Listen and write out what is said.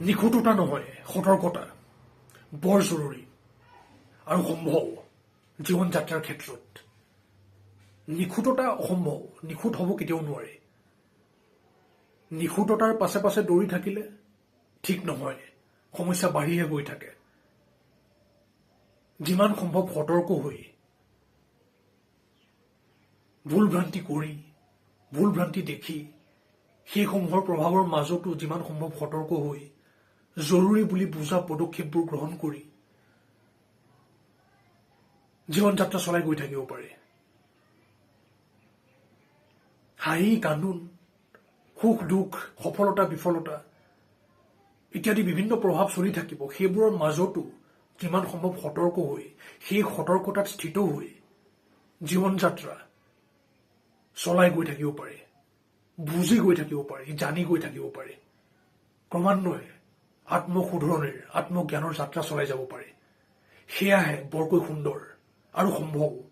নিখুঁততা নহয়, সতৰ্কতা বৰ জৰুৰী আৰু সম্ভৱ জীৱন যাত্ৰাৰ ক্ষেত্ৰত। নিখুঁততা অসম্ভৱ, নিখুঁত হ'ব কেতিয়াও নোৱাৰে। নিখুঁততাৰ পাছে পাছে দৌৰি থাকিলে ঠিক নহয়, সমস্যা বাঢ়িহে গৈ থাকে। যিমান সম্ভৱ সতৰ্ক হৈ, ভুল ভ্ৰান্তি কৰি, ভুল ভ্ৰান্তি দেখি, সেইসমূহৰ প্ৰভাৱৰ মাজতো যিমান সম্ভৱ সতৰ্ক হৈ, জৰুৰী বুলি বুজা পদক্ষেপবোৰ গ্ৰহণ কৰি জীৱন যাত্ৰা চলাই গৈ থাকিব পাৰে। হাঁহি কান্দোন, সুখ দুখ, সফলতা বিফলতা ইত্যাদি বিভিন্ন প্ৰভাৱ চলি থাকিব। সেইবোৰৰ মাজতো যিমান সম্ভৱ সতৰ্ক হৈ, সেই সতৰ্কতাত স্থিত হৈ জীৱন যাত্ৰা চলাই গৈ থাকিব পাৰে, বুজি গৈ থাকিব পাৰে, জানি গৈ থাকিব পাৰে। ক্ৰমান্বয়ে আত্মশুধৰণেৰ, আত্মজ্ঞানৰ যাত্ৰা চলাই যাব পাৰে। সেয়াহে বৰকৈ সুন্দৰ আৰু সম্ভৱ।